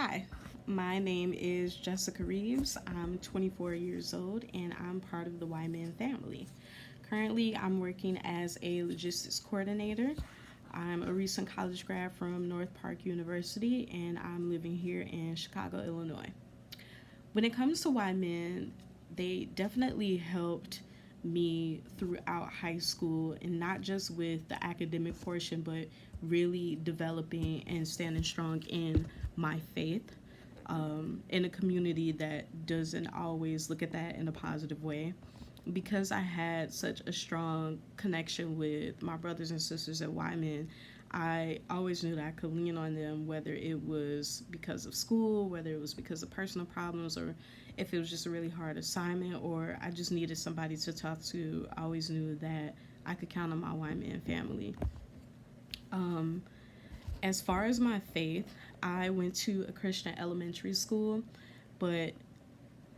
Hi, my name is Jessica Reeves. I'm 24 years old and I'm part of the Ymen family. Currently, I'm working as a logistics coordinator. I'm a recent college grad from North Park University and I'm living here in Chicago, Illinois. When it comes to Ymen, they definitely helped me throughout high school and not just with the academic portion, but really developing and standing strong in my faith in a community that doesn't always look at that in a positive way. Because I had such a strong connection with my brothers and sisters at Wyman, I always knew that I could lean on them, whether it was because of school, whether it was because of personal problems, or if it was just a really hard assignment, or I just needed somebody to talk to. I always knew that I could count on my Wyman family. Um, as far as my faith, I went to a Christian elementary school, but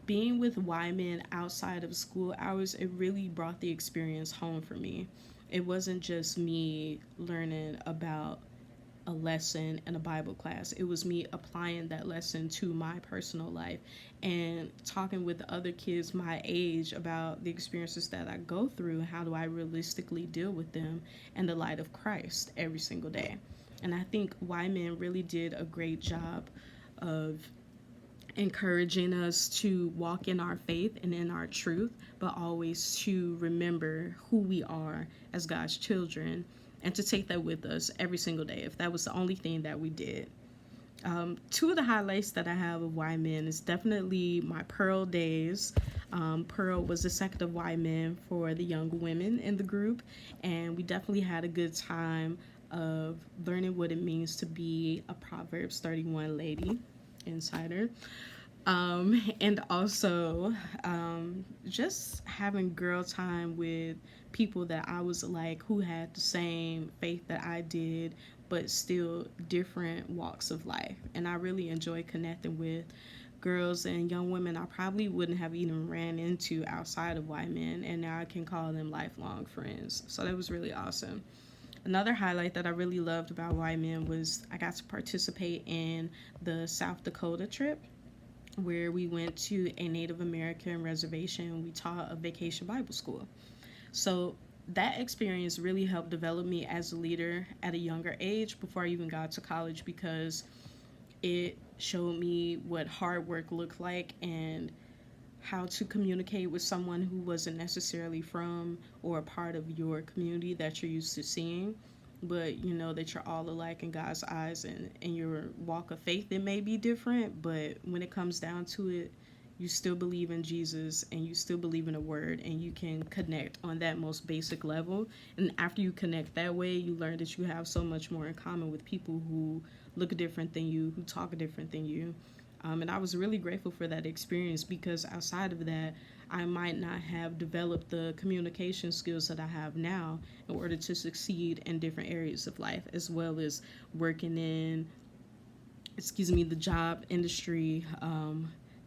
being with Wyman outside of school hours, it really brought the experience home for me. It wasn't just me learning about a lesson in a Bible class. It was me applying that lesson to my personal life and talking with other kids my age about the experiences that I go through. How do I realistically deal with them in the light of Christ every single day? And I think Wyman really did a great job of encouraging us to walk in our faith and in our truth, but always to remember who we are as God's children and to take that with us every single day if that was the only thing that we did. Two of the highlights that I have of Y-Men is definitely my Pearl days. Pearl was the second of Y-Men for the young women in the group, and we definitely had a good time of learning what it means to be a Proverbs 31 lady insider. And also just having girl time with people that I was like who had the same faith that I did, but still different walks of life. And I really enjoy connecting with girls and young women I probably wouldn't have even ran into outside of white men, and now I can call them lifelong friends. So that was really awesome. Another highlight that I really loved about white men was I got to participate in the South Dakota trip where we went to a Native American reservation and we taught a vacation Bible school. So that experience really helped develop me as a leader at a younger age before I even got to college, because it showed me what hard work looked like and how to communicate with someone who wasn't necessarily from or a part of your community that you're used to seeing, but you know that you're all alike in God's eyes, and in your walk of faith it may be different, but when it comes down to it, you still believe in Jesus and you still believe in the word, and you can connect on that most basic level. And after you connect that way, you learn that you have so much more in common with people who look different than you, who talk different than you. And I was really grateful for that experience, because outside of that, I might not have developed the communication skills that I have now in order to succeed in different areas of life, as well as working in, the job industry,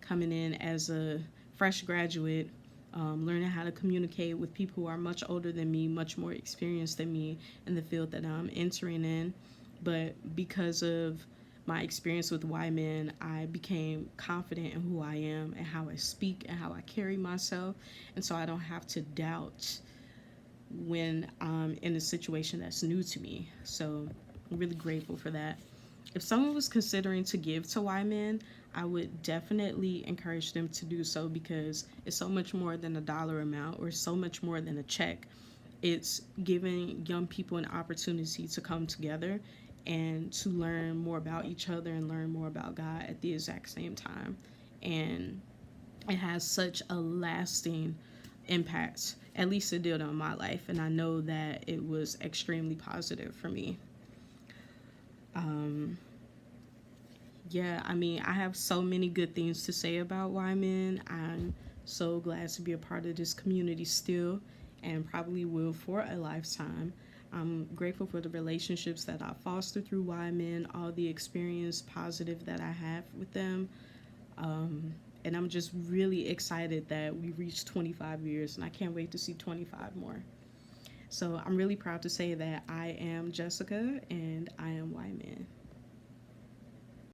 coming in as a fresh graduate, learning how to communicate with people who are much older than me, much more experienced than me in the field that I'm entering in. But because of my experience with Y-Men, I became confident in who I am and how I speak and how I carry myself. And so I don't have to doubt when I'm in a situation that's new to me. So I'm really grateful for that. If someone was considering to give to Y-Men, I would definitely encourage them to do so, because it's so much more than a dollar amount or so much more than a check. It's giving young people an opportunity to come together and to learn more about each other and learn more about God at the exact same time. And it has such a lasting impact. At least it did on my life. And I know that it was extremely positive for me. Um, yeah, I mean, I have so many good things to say about Wyman. I'm so glad to be a part of this community still, and probably will for a lifetime. I'm grateful for the relationships that I fostered through Wyman, all the experience positive that I have with them. And I'm just really excited that we reached 25 years, and I can't wait to see 25 more. So I'm really proud to say that I am Jessica and I am Wyman.